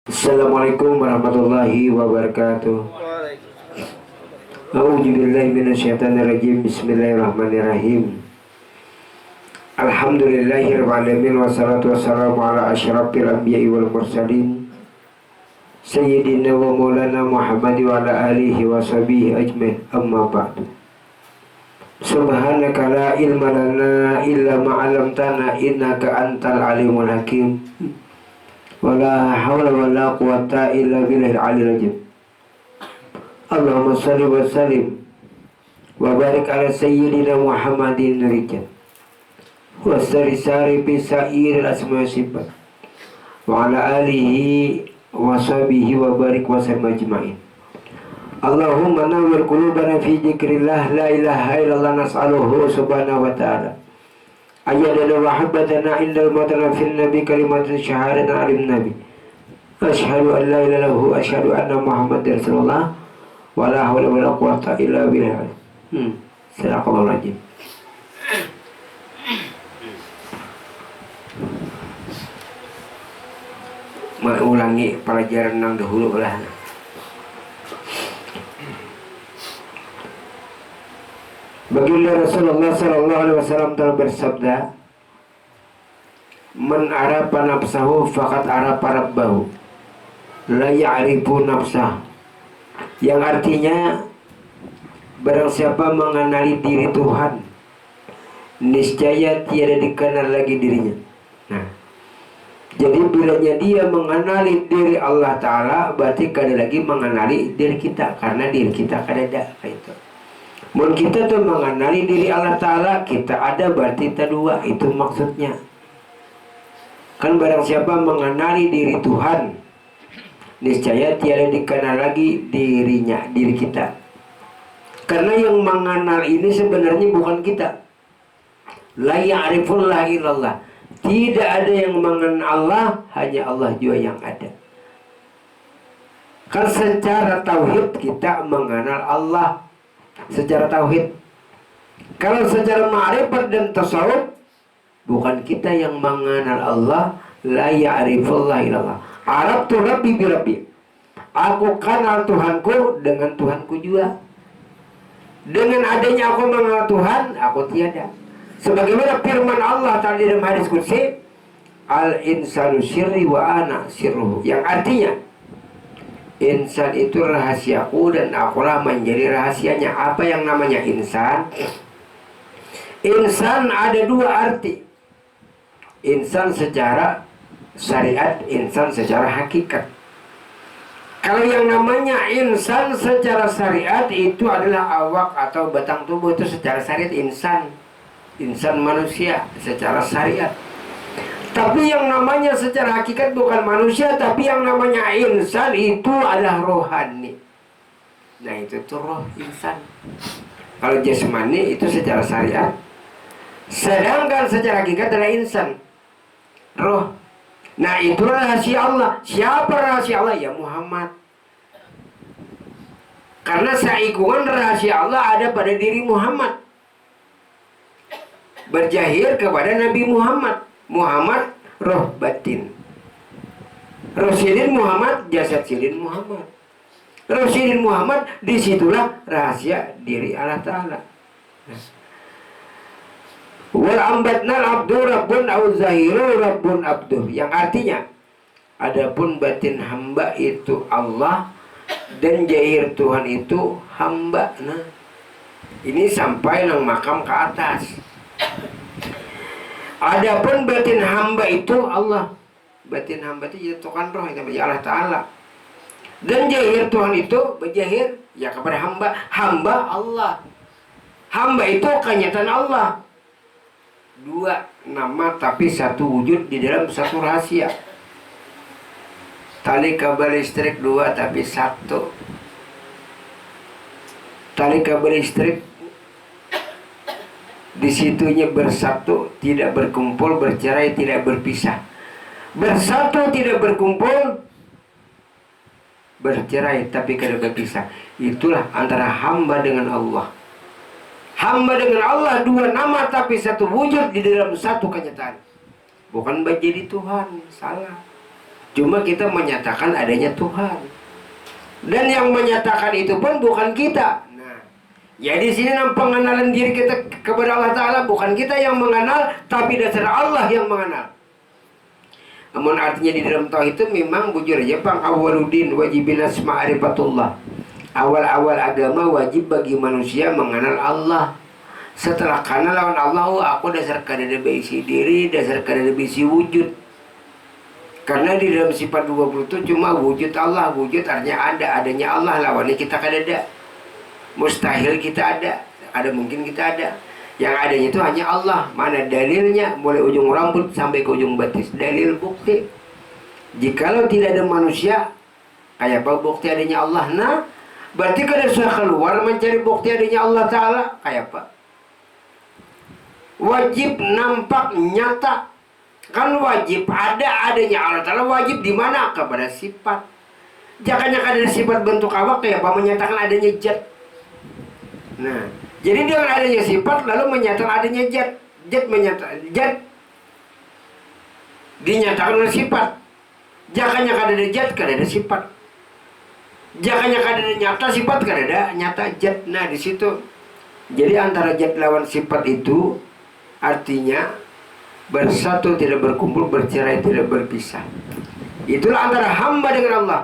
Assalamualaikum warahmatullahi wabarakatuh. A'udzubillahi minasyaitonirrajim. Bismillahirrahmanirrahim. Alhamdulillahirabbil alamin wassalatu wassalamu ala asyrafil anbiya'i wal mursalin sayyidina wa maulana Muhammad wa ala alihi wa sahbihi ajmain. Amma ba'du. Subhanaka la ilma lana illa ma 'allamtana innaka antal alimul hakim. Wala hawla wala quwata illa billahil aliyil azim. Allahumma shalli wa sallim wa barik ala sayyidina Muhammadin rijal wa sari bi sa'iril asma'i sifat wa ala alihi wa sahbihi wa barik wa sallim ajma'in. Allahumma nawwir qulubana fi dzikrillah la ilaha illallah nas'aluhu subhanahu wa ta'ala ayyadana wa habbatana indal matana fil nabi kalimatun syahadatan alim nabi asyhadu an la ilaha illallah asyhadu anna muhammadar rasulullah wa la hawla wa la quwata illa billah. Sadaqallahul azim. Mengulangi pelajaran yang dahulu lah. Baginda Rasulullah sallallahu alaihi wasallam telah bersabda, "Man arafa nafsahu faqad arafa rabbahu, la ya'rifu nafsah." Yang artinya, barang siapa mengenali diri Tuhan, niscaya tiada dikenal lagi dirinya. Nah, jadi bilanya dia mengenali diri Allah Ta'ala, berarti kada lagi mengenali diri kita, karena diri kita kada ada itu. Mun kita tuh mengenali diri Allah Ta'ala, kita ada berarti kita dua, itu maksudnya. Kan barang siapa mengenali diri Tuhan, niscaya tiada dikenal lagi dirinya, diri kita. Karena yang mengenal ini sebenarnya bukan kita. La ya'rifullah illallah. Tidak ada yang mengenal Allah, hanya Allah juga yang ada. Kan secara tauhid kita mengenal Allah. Secara tauhid. Kalau secara ma'rifat dan tasawuf, bukan kita yang mengenal Allah. La ya'rifullah illallah. Arabtu rabbi bi rabbi. Aku kenal Tuhanku dengan Tuhanku juga. Dengan adanya aku mengenal Tuhan, aku tiada. Sebagaimana firman Allah tadi dalam hadis qudsi, al insanu sirri wa ana sirruhu. Yang artinya, insan itu rahasiaku dan akulah menjadi rahasianya. Apa yang namanya insan? Insan ada dua arti. Insan secara syariat, insan secara hakikat. Kalau yang namanya insan secara syariat itu adalah awak atau batang tubuh, itu secara syariat insan. Insan manusia secara syariat. Tapi yang namanya secara hakikat bukan manusia, tapi yang namanya insan itu adalah rohani. Nah itu tuh roh insan. Kalau jasmani itu secara syariat. Sedangkan secara hakikat adalah insan, roh. Nah itulah rahasia Allah. Siapa rahasia Allah? Ya Muhammad. Karena seikungan rahasia Allah ada pada diri Muhammad. Berjahir kepada Nabi Muhammad. Muhammad roh batin. Roh silin Muhammad, jasad silin Muhammad. Roh silin Muhammad, disitulah rahasia diri Allah Ta'ala. Wal ambatnal abdu rabbun au zahiru rabbun abdu. Yang artinya, adapun batin hamba itu Allah dan jahir Tuhan itu hamba. Nah, ini sampai nang makam ke atas. Adapun batin hamba itu Allah. Batin hamba itu jatuhkan roh itu bagi Allah Ta'ala. Dan jahir Tuhan itu berjahir ya kepada hamba. Hamba Allah. Hamba itu kenyataan Allah. Dua nama tapi satu wujud di dalam satu rahasia. Tali kabel listrik dua tapi satu. Tali kabel listrik disitunya bersatu, tidak berkumpul, bercerai, tidak berpisah. Bersatu, tidak berkumpul, bercerai, tapi tidak berpisah. Itulah antara hamba dengan Allah. Hamba dengan Allah dua nama tapi satu wujud di dalam satu kenyataan. Bukan menjadi Tuhan, salah. Cuma kita menyatakan adanya Tuhan. Dan yang menyatakan itu pun bukan kita. Nah, jadi sini pengenalan diri kita kepada Allah Ta'ala, bukan kita yang mengenal, tapi dasar Allah yang mengenal. Namun artinya di dalam tauhid itu memang bujur aja pang awaludin wajibinas ma'rifatullah. Awal-awal agama wajib bagi manusia mengenal Allah. Setelah kenal lawan Allah, aku dasar kadada beisi diri, dasar kadada beisi wujud. Karena di dalam sifat 20 itu cuma wujud Allah. Wujud artinya adanya Allah, lawannya kita kadada. Mustahil kita ada mungkin kita ada. Yang adanya itu hanya Allah. Mana dalilnya? Mulai ujung rambut sampai ke ujung batis. Dalil bukti. Jikalau tidak ada manusia, kayak apa bukti adanya Allah? Nah, berarti kalau sudah keluar mencari bukti adanya Allah Ta'ala, kayak apa? Wajib nampak nyata. Kan wajib adanya Allah Ta'ala, wajib di mana? Kepada sifat. Jangan ada sifat bentuk awak kayak apa menyatakan adanya zat. Nah, jadi dengan adanya sifat lalu menyatakan adanya zat. Zat dinyatakan oleh sifat. Jangan ada zat kan ada sifat. Jangan ada nyata sifat kan ada nyata zat. Nah, di situ. Jadi antara zat lawan sifat itu artinya bersatu tidak berkumpul, bercerai tidak berpisah. Itulah antara hamba dengan Allah.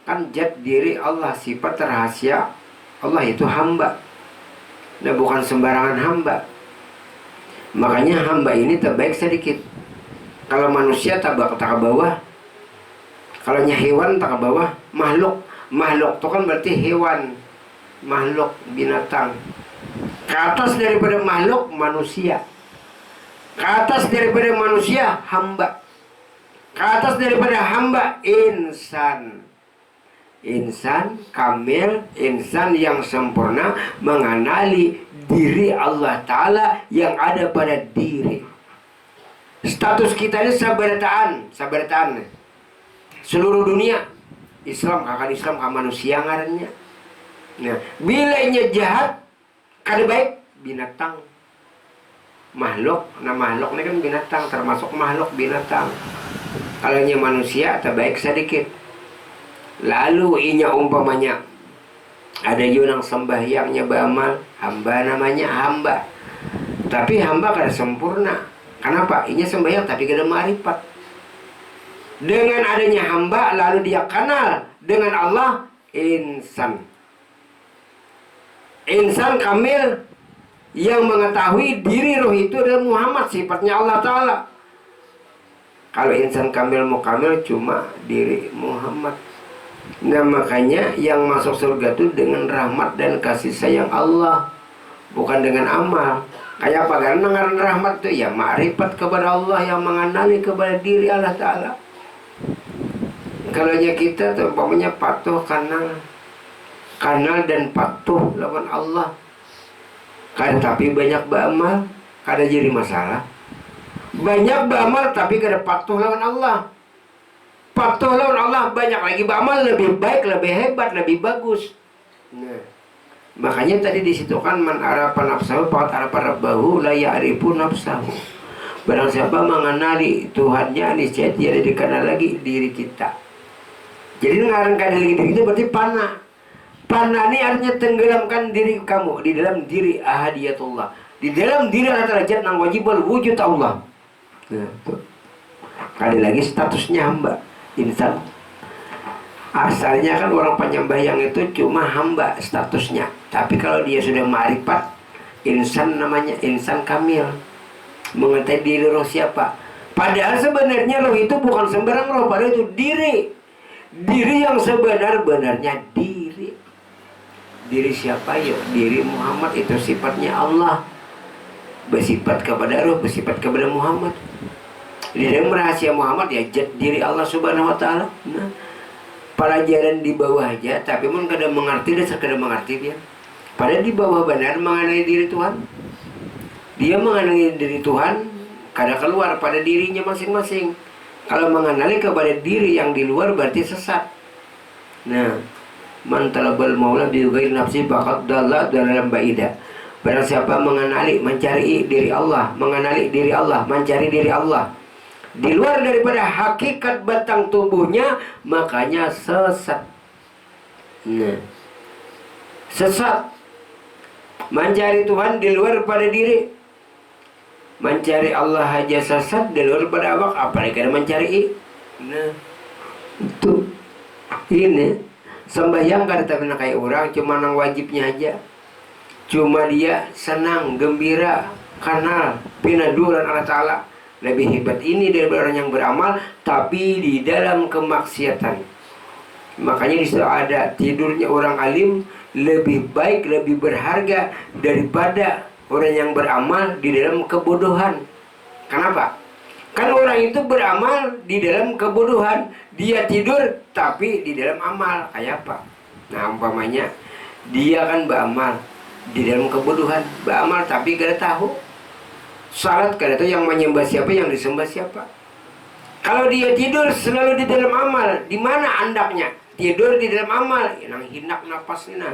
Kan zat diri Allah, sifat rahasia Allah itu hamba. Nah, bukan sembarangan hamba. Makanya hamba ini terbaik sedikit. Kalau manusia tak ke bawah. Kalau hewan tak ke bawah. Makhluk itu kan berarti hewan, makhluk, binatang. Ke atas daripada makhluk manusia. Ke atas daripada manusia hamba. Ke atas daripada hamba insan. Insan kamil, insan yang sempurna mengenali diri Allah Ta'ala yang ada pada diri. Status kita ini sabarataan seluruh dunia. Islam kakak Islam kakak manusia ngarannya. Nah, bilanya jahat kada baik binatang. Makhluk, nah makhluk ini kan binatang, termasuk makhluk binatang. Kalau manusia terbaik sedikit. Lalu inya umpamanya ada yang sembahyangnya beramal, hamba namanya hamba. Tapi hamba kada sempurna. Kenapa? Inya sembahyang tapi kada ma'rifat. Dengan adanya hamba lalu dia kenal dengan Allah, insan. Insan kamil yang mengetahui diri roh itu adalah Muhammad, sifatnya Allah Ta'ala. Kalau insan kamil mukamil cuma diri Muhammad. Nah, makanya yang masuk surga itu dengan rahmat dan kasih sayang Allah, bukan dengan amal. Kayak apa? Karena ngaran rahmat itu ya ma'rifat kepada Allah, yang mengenali kepada diri Allah Ta'ala. Kalau kita tuh umpamanya patuh kanal dan patuh lawan Allah. Kada tapi banyak beramal, kada jadi masalah. Banyak beramal tapi kada patuh lawan Allah. Patuh lawan Allah banyak lagi beramal, lebih baik, lebih hebat, lebih bagus. Nah, makanya tadi di situ kan man arafa nafsahu faqad arafa rabbahu la ya'rifu nafsahu. Barang siapa mengenali Tuhannya, niscaya dia dikenal lagi diri kita. Jadi ngarang kada lagi diri itu berarti panah. Panah ini artinya tenggelamkan diri kamu di dalam diri ahadiyatullah, di dalam diri Allah Ta'ala nang wajibul wujud Allah. Nah, tuh. Kali lagi statusnya hamba, insan. Asalnya kan orang penyembahyang itu cuma hamba statusnya. Tapi kalau dia sudah ma'rifat, insan namanya, insan kamil. Mengetahui diri roh siapa. Padahal sebenarnya roh itu bukan sembarang roh, padahal itu diri. Diri yang sebenar-benarnya diri. Diri siapa ya? Diri Muhammad, itu sifatnya Allah. Bersifat kepada roh, bersifat kepada Muhammad. Di dalam rahasia Muhammad ya diri Allah Subhanahu wa Ta'ala. Nah, pelajaran di bawah aja, tapi pun kada mengerti dan sekadar mengerti dia. Padahal di bawah benar mengenai diri Tuhan. Dia mengenali diri Tuhan, kada keluar pada dirinya masing-masing. Kalau mengenali kepada diri yang di luar berarti sesat. Nah, man talabal maula bi ghairi nafsi faqad dalla dalalan ba'ida. Barang siapa mengenali, mencari diri Allah, mengenali diri Allah, mencari diri Allah di luar daripada hakikat batang tubuhnya, makanya sesat. Nah, sesat. Mencari Tuhan di luar pada diri, mencari Allah aja sesat di luar pada awak, apalagi kada mencari. Nah, itu ini sembahyang kada pernah kayak orang, cuma nang wajibnya aja. Cuma dia senang, gembira, kenal, pinaduran Allah Ta'ala. Lebih hebat ini daripada orang yang beramal, tapi di dalam kemaksiatan. Makanya di situ ada tidurnya orang alim lebih baik, lebih berharga daripada orang yang beramal di dalam kebodohan. Kenapa? Kan orang itu beramal di dalam kebodohan. Dia tidur tapi di dalam amal. Kayak apa? Nah, umpamanya dia kan beramal di dalam kebodohan, beramal tapi gak tahu. Salat kada tahu yang menyembah siapa, yang disembah siapa. Kalau dia tidur selalu di dalam amal, di mana andaknya? Tidur di dalam amal, yang hinak napasnya.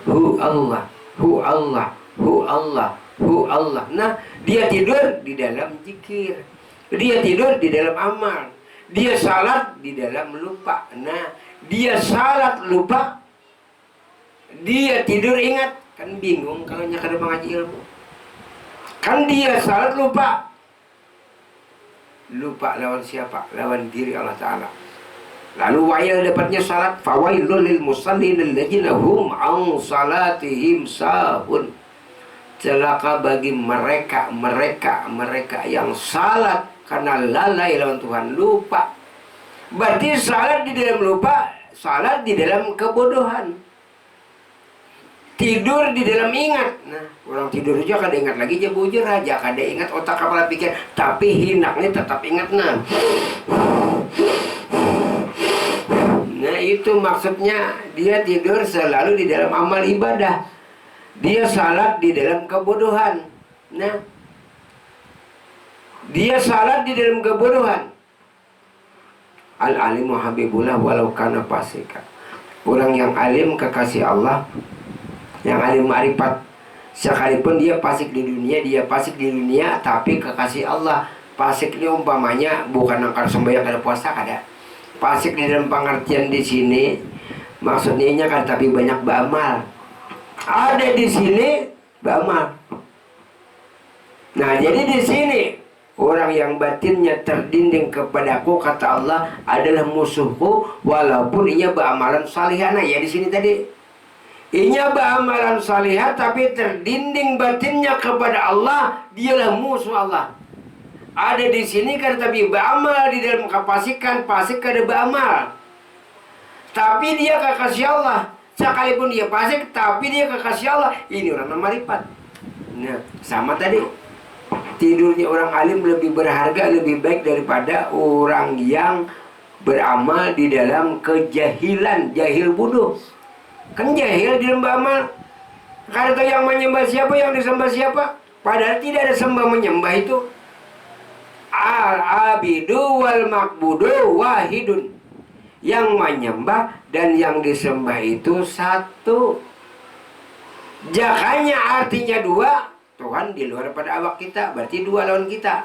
Hu Allah, hu Allah, hu Allah, hu Allah. Nah, dia tidur di dalam zikir, dia tidur di dalam amal, dia salat di dalam lupa. Nah, dia salat lupa, dia tidur ingat. Kan bingung kalau nyakar mengaji ilmu. Kan dia salat lupa, lupa lawan siapa? Lawan diri Allah Ta'ala. Lalu wail dapatnya salat, fawailul lil musallin alladzina hum an salatihim sahun. Celaka bagi mereka yang salat karena lalai lawan Tuhan, lupa. Berarti salat di dalam lupa, salat di dalam kebodohan. Tidur di dalam ingat. Nah, orang tidur aja kada ingat lagi, dia bujur aja, kada ingat otak kepala pikir, tapi hinaknya tetap ingat. Nah, itu maksudnya dia tidur selalu di dalam amal ibadah, dia salat di dalam kebodohan. Nah, dia salat di dalam kebodohan. Al-alimu habibullah walau kana fasika. Orang yang alim kekasih Allah, yang alim ma'rifat, sekalipun dia fasik di dunia, tapi kekasih Allah. Fasik ini umpamanya bukan angkar sembahyang kada puasa kada. Fasik di dalam pengertian di sini maksudnya kan, tapi banyak beramal. Ada di sini beramal. Nah, jadi di sini orang yang batinnya terdinding kepadaku, kata Allah, adalah musuhku walaupun ia beramalan salihana. Ya di sini tadi, ia beramalan salihah tapi terdinding batinnya kepada Allah, dialah musuh Allah. Ada di sini kan, tapi beramal di dalam kapasikan, fasik kada beramal. Tapi dia kekasih Allah. Sekalipun dia fasik, tapi dia kekasih Allah. Ini orang ma'rifat. Nah, sama tadi. Tidurnya orang alim lebih berharga, lebih baik daripada orang yang beramal di dalam kejahilan, jahil bodoh. Kan jahil di dalam beramal. Kada tahu yang menyembah siapa, yang disembah siapa. Padahal tidak ada sembah menyembah itu. Al-abidu wal makbudu wahidun. Yang menyembah dan yang disembah itu satu. Jakanya artinya dua. Tuhan di luar pada awak kita, berarti dua lawan kita.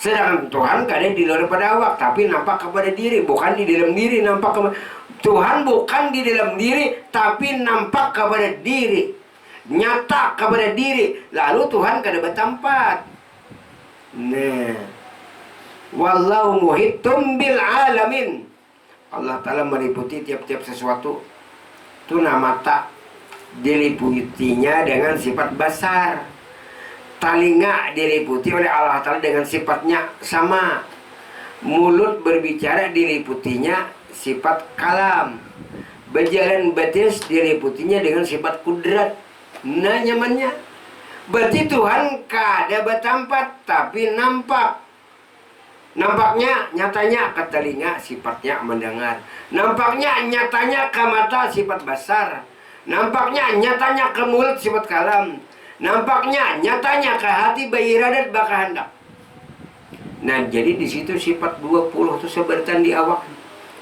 Sedangkan Tuhan kadang di luar pada awak, tapi nampak kepada diri, bukan di dalam diri nampak kepada Tuhan. Bukan di dalam diri, tapi nampak kepada diri, nyata kepada diri. Lalu Tuhan kada bertempat. Nah, wallahu muhitum bil alamin. Allah Ta'ala meliputi tiap-tiap sesuatu. Itu nama tak diliputinya dengan sifat basar. Telinga diliputi oleh Allah Ta'ala dengan sifatnya sama. Mulut berbicara diliputinya sifat kalam. Berjalan batis diliputinya dengan sifat kudrat. Nah, nyamannya berarti Tuhan kada bertempat, tapi nampak. Nampaknya, nyatanya ke telinga, sifatnya mendengar. Nampaknya, nyatanya ke mata, sifat basar. Nampaknya, nyatanya ke mulut, sifat kalam. Nampaknya, nyatanya ke hati, bairadat, bakahandak. Nah, jadi di situ sifat 20 itu sebertan di awak.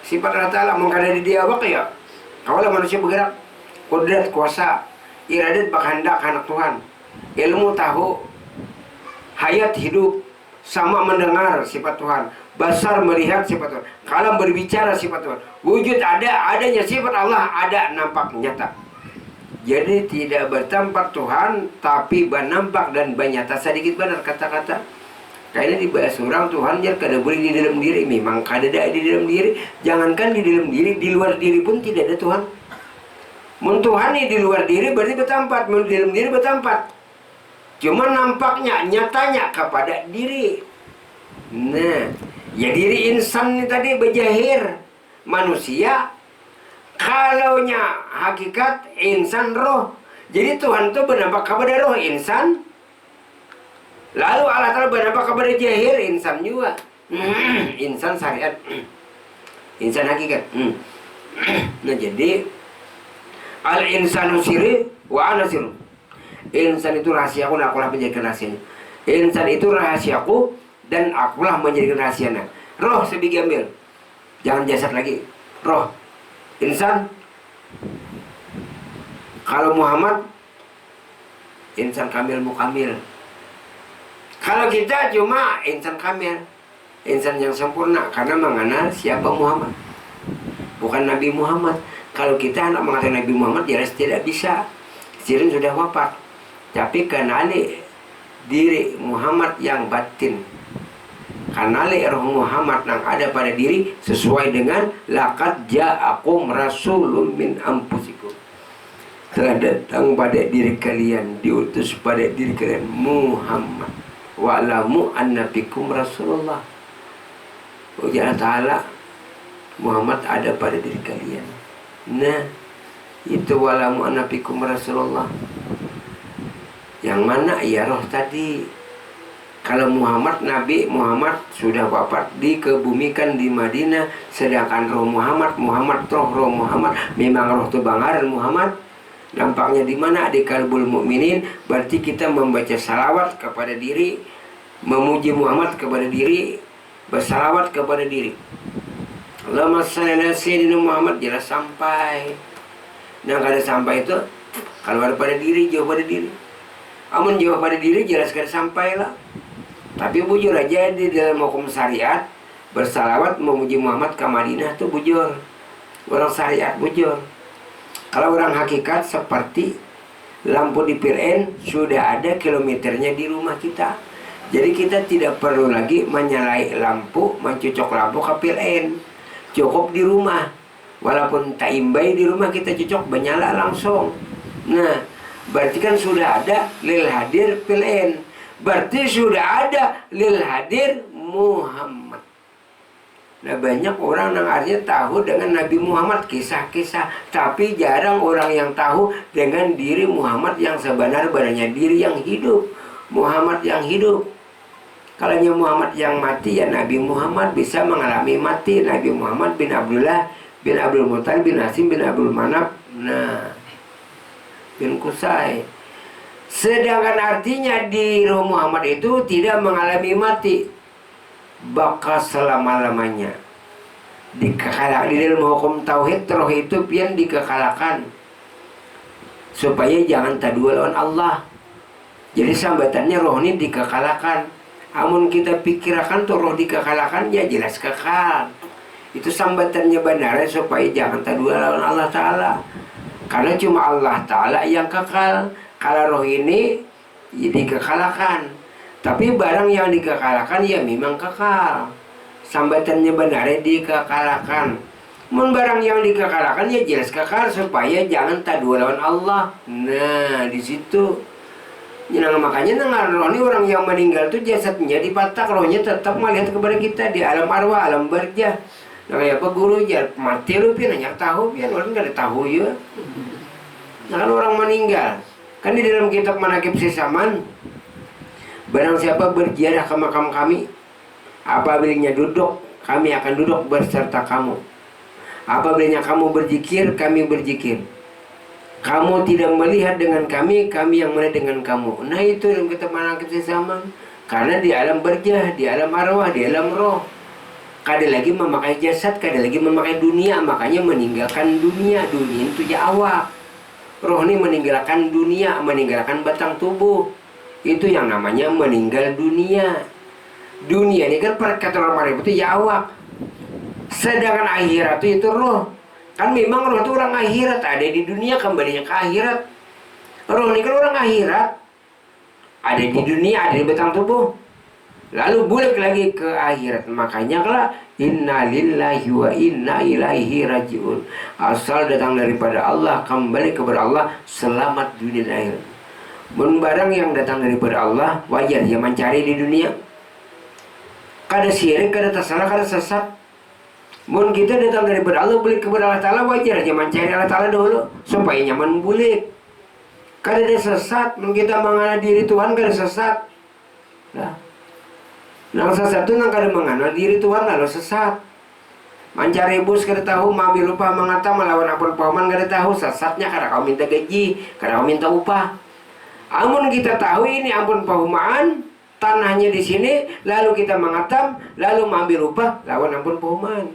Sifat Allah Ta'ala mengkada di awak ya. Kalau manusia bergerak, kudrat, kuasa, iradat, bakahandak, anak Tuhan. Ilmu tahu, hayat hidup, sama mendengar sifat Tuhan, basar melihat sifat Tuhan, kalam berbicara sifat Tuhan, wujud adanya sifat Allah ada nampak nyata. Jadi tidak bertempat Tuhan tapi bernampak dan bernyata. Sedikit benar kata-kata. Kayaknya dibahas orang Tuhan dia kada boleh di dalam diri, memang kada ada di dalam diri. Jangankan di dalam diri, di luar diri pun tidak ada Tuhan. Mun Tuhan di luar diri berarti bertempat, mun di dalam diri bertempat. Cuma nampaknya, nyatanya kepada diri. Nah, ya diri insan ini tadi berjahir manusia. Kalaunya hakikat insan roh. Jadi Tuhan itu bernampak kepada roh insan. Lalu Allah Ta'ala bernampak kepada jahir insan juga. Insan syariat. Insan hakikat. Nah jadi al-insanu siri wa ana siru. Insan itu rahasiaku dan akulah menjadikan rahasianya. Insan itu rahasiaku dan akulah menjadikan rahasianya. Roh sebigi ambil. Jangan jasad lagi. Roh. Insan. Kalau Muhammad insan kamil mukamil. Kalau kita cuma insan kamil, insan yang sempurna karena mengenal siapa Muhammad, bukan Nabi Muhammad. Kalau kita anak mengatakan Nabi Muhammad jelas tidak bisa. Sirin sudah wafat. Tapi kenali diri Muhammad yang batin. Kenali roh Muhammad yang ada pada diri sesuai dengan laqad ja'akum rasulun min anfusikum. Telah datang pada diri kalian, diutus pada diri kalian Muhammad. Wa'lamu anna fikum Rasulullah. Ujar Ta'ala Muhammad ada pada diri kalian. Nah, itu wa'lamu anna fikum Rasulullah. Yang mana ya roh tadi. Kalau Muhammad, Nabi Muhammad sudah wafat dikebumikan di Madinah. Sedangkan roh Muhammad, roh Muhammad memang roh tu bangaran Muhammad. Nampaknya di mana? Di kalbul mukminin. Berarti kita membaca salawat kepada diri, memuji Muhammad kepada diri, bersalawat kepada diri. Allahumma shalli ala sayyidina Muhammad jelas sampai. Nah kada sampai itu keluar pada diri, jauh pada diri. Amun jauh pada diri jelas kada sampai lah. Tapi bujur aja di dalam hukum syariat bersalawat memuji Muhammad ke Madinah itu bujur. Orang syariat bujur. Kalau orang hakikat seperti lampu di PLN sudah ada kilometernya di rumah kita. Jadi kita tidak perlu lagi menyalai lampu, mencucok lampu ke PLN. Cukup di rumah. Walaupun tak imbai di rumah kita cucok menyala langsung. Nah, berarti kan sudah ada lil hadir PLN. Berarti sudah ada lil hadir Muhammad. Nah banyak orang yang artinya tahu dengan Nabi Muhammad kisah-kisah, tapi jarang orang yang tahu dengan diri Muhammad yang sebenar-benarnya, diri yang hidup, Muhammad yang hidup. Kalau Muhammad yang mati ya Nabi Muhammad bisa mengalami mati. Nabi Muhammad bin Abdullah bin Abdul Muttalib bin Hasim bin Abdul Manaf, nah bin Qusay. Sedangkan artinya di roh Muhammad itu tidak mengalami mati, bakal selama-lamanya dikekalkan. Di dalam hukum tauhid roh itu pian dikekalkan supaya jangan tadua lawan Allah. Jadi sambatannya roh ini dikekalkan. Amun kita pikirkan tuh roh dikekalkan ya jelas kekal. Itu sambatannya benar supaya jangan tadua lawan Allah Ta'ala. Karena cuma Allah Ta'ala yang kekal. Kalau roh ini ya dikekalkan. Tapi barang yang dikekalkan ya memang kekal. Sambatannya benar dikekalkan. Mun barang yang dikekalkan ya jelas kekal supaya jangan tadua lawan Allah. Nah, di situ. Nah, makanya roh ini orang yang meninggal itu jasadnya dipatak, rohnya tetap melihat kepada kita di alam arwah, alam barjah. Nah, kayak apa guru ya mati lu pian hanya tahu pian orang enggak ada tahu ya. Nah, kan orang meninggal. Kan di dalam kitab Manaqib Sisaman, barang siapa berziarah ke makam kami, apabila duduk, kami akan duduk berserta kamu. Apabila kamu berzikir, kami berzikir. Kamu tidak melihat dengan kami, kami yang melihat dengan kamu. Nah itu dalam kitab Manaqib Sisaman. Karena di alam berjah, di alam arwah, di alam roh, kada lagi memakai jasad, kada lagi memakai dunia. Makanya meninggalkan dunia. Dunia itu ya awak. Roh ini meninggalkan dunia, meninggalkan batang tubuh. Itu yang namanya meninggal dunia. Dunia ini kan perkataran marifat itu ya awak, sedangkan akhirat itu roh. Kan memang roh itu orang akhirat, ada di dunia kembalinya ke akhirat. Roh ini kan orang akhirat, ada di dunia, ada di batang tubuh, lalu balik lagi ke akhirat. Makanya kalau inna lillahi wa inna ilaihi rajiun, asal datang daripada Allah, kembali kepada Allah, selamat dunia dan akhirat. Barang yang datang daripada Allah wajar ya mencari di dunia. Kada syirik, kada tersalah, kada sesat. Mun kita datang daripada Allah balik kepada Allah Ta'ala, wajar aja mencari Allah Ta'ala dulu supaya nyaman bulik. Kada ada sesat. Mun kita mengenal diri Tuhan kada sesat. Nah, nang sesat itu nang kada mengenal diri Tuhan lalu sesat. Mencari bus kada tahu, mami lupa mengata melawan ampun paman kada tahu, sesatnya kada kau minta gaji, kada kau minta upah. Amun kita tahu ini ampun pahumaan, tanahnya di sini, lalu kita mengatam, lalu mengambil upah, lawan ampun pahumaan.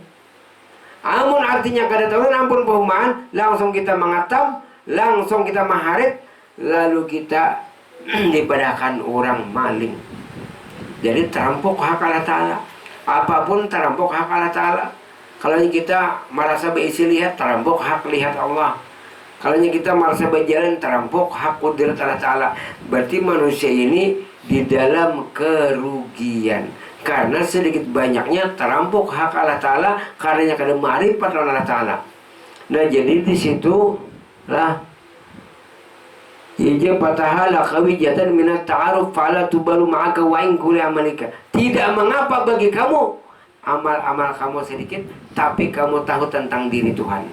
Amun artinya kada tahu ampun pahumaan, langsung kita mengatam, langsung kita maharit, lalu kita dipadakan orang maling. Jadi terampok hak Allah Ta'ala. Apapun terampok hak Allah Ta'ala. Kalau kita merasa berisi lihat, terampok hak lihat Allah. Kalau kita merasa berjalan, terampok hak kudrat Allah Ta'ala. Berarti manusia ini di dalam kerugian, karena sedikit banyaknya terampok hak Allah Ta'ala, karena kada ma'rifat Allah Ta'ala. Nah jadi di situ lah ija patahala kawijatan minat ta'aruf fala tubalu ma'aka wa in kuli amalika. Tidak mengapa bagi kamu amal-amal kamu sedikit, tapi kamu tahu tentang diri Tuhan,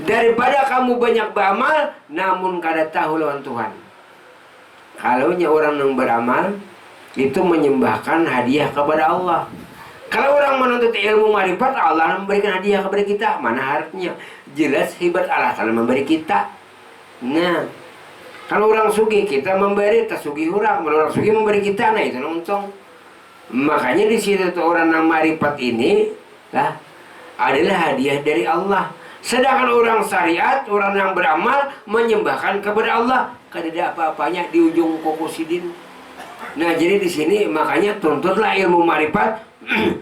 daripada kamu banyak beramal namun kada tahu lawan Tuhan. Kalau orang yang beramal itu menyembahkan hadiah kepada Allah. Kalau orang menuntut ilmu marifat, Allah memberikan hadiah kepada kita. Mana harusnya jelas hebat Allah Ta'ala memberi kita. Nah, kalau orang sugih kita memberi, tasugih orang. Kalau orang sugih memberi kita, nah itu untung. Makanya di situ orang yang marifat ini lah adalah hadiah dari Allah. Sedangkan orang syariat, orang yang beramal menyembahkan kepada Allah, kada ada apa-apanya di ujung kuku sidin. Nah jadi di sini makanya tuntutlah ilmu marifat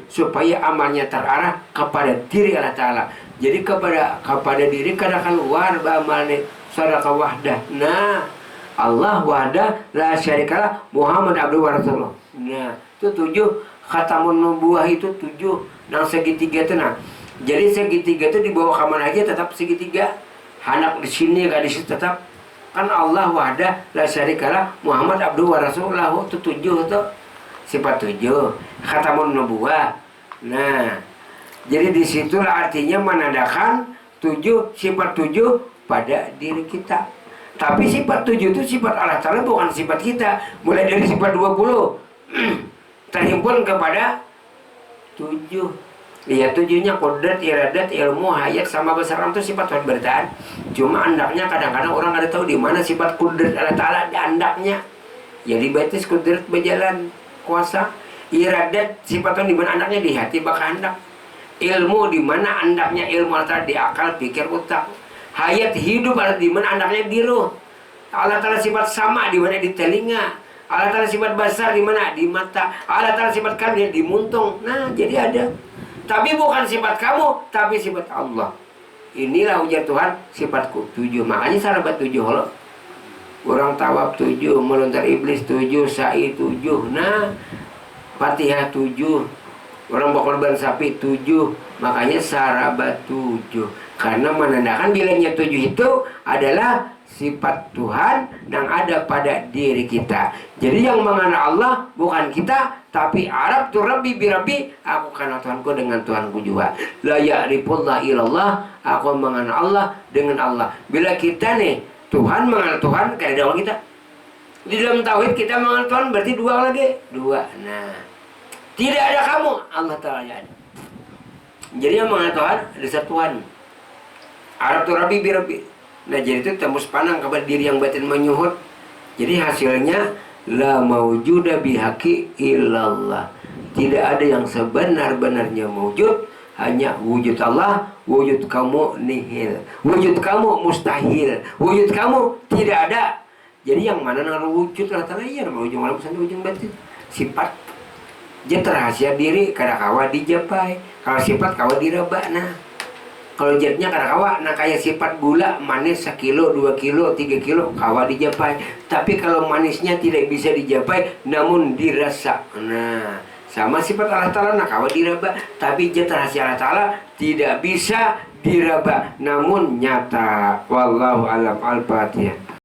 supaya amalnya terarah kepada diri Allah Ta'ala. Jadi kepada diri kada keluar beramalnya sadaqah wahdah. Nah Allah wahdah la syarikalah, Muhammad abduhu wa rasulullah. Nah itu 7 khatamun nubuwah, itu 7 nang segitiga itu. Nah jadi segitiga itu dibawa ke mana aja tetap segitiga. Anak di sini gak di situ tetap. Kan Allah wahdah la syarikalah, Muhammad abduhu wa rasulullah, itu 7 itu. Sifat 7 khatamun nubuwah. Nah jadi disitulah artinya menandakan 7 sifat 7 pada diri kita. Tapi sifat 7 itu sifat Allah Ta'ala, bukan sifat kita. Mulai dari sifat 20 terhimpun kepada 7. Ya 7-nya kodrat, iradat, ilmu, hayat, sama besaran itu sifat Tuhan bertahan. Cuma andaknya kadang-kadang orang ada tahu di mana sifat kodrat Allah Ta'ala di andaknya. Ya di batis kodrat berjalan kuasa. Iradat sifat Tuhan di mana andaknya di hati bakal andak. Ilmu di mana andaknya ilmu Allah Ta'ala di akal, pikir, otak. Hayat hidup ada di mana andaknya di ruh. Allah Ta'ala sifat sama di mana di telinga. Allah Ta'ala sifat basar di mana? Di mata. Allah Ta'ala sifat kami di muntung. Nah, jadi ada. Tapi bukan sifat kamu, tapi sifat Allah. Inilah ujar Tuhan, sifatku 7. Makanya sahabat 7 loh. Orang tawaf 7, melontar iblis 7, sa'i 7. Nah, Fatihah 7. Orang berkorban sapi 7. Makanya sahabat 7. Karena menandakan bilangnya 7 itu adalah sifat Tuhan yang ada pada diri kita. Jadi yang mengenal Allah bukan kita, tapi Arab tu Rabbi birabi, aku kenal Tuhanku dengan Tuhanku juga. La ya'rifullah ilallah, aku mengenal Allah dengan Allah. Bila kita nih Tuhan mengenal Tuhan, kayak dalam kita di dalam tauhid kita mengenal Tuhan, berarti 2 lagi 2. Nah tidak ada kamu, Allah Ta'ala ada. Jadi yang mengenal Tuhan ada satuan. Arab tu Rabbi birabi. Nah jadi itu tembus pandang kepada diri yang batin menyuhut. Jadi hasilnya la maujuda bihaqi illallah. Tidak ada yang sebenar-benarnya mewujud, hanya wujud Allah. Wujud kamu nihil, wujud kamu mustahil, wujud kamu tidak ada. Jadi yang mana dengan wujud Allah Ta'ala, iya nama ujung malam sampai ujung batin sifat. Jet rahasia diri kada kawa dijapai. Kalau sifat kawa diraba. Nah, kalau jetnya kada kawa, nah kayak sifat gula manis 1 kilo, 2 kilo, 3 kilo kawa dijapai. Tapi kalau manisnya tidak bisa dijapai namun dirasa. Nah, sama sifat Allah Ta'ala nah kawa diraba. Tapi jet rahasia Allah Ta'ala tidak bisa diraba namun nyata. Wallahu alam. Al-Fatihah.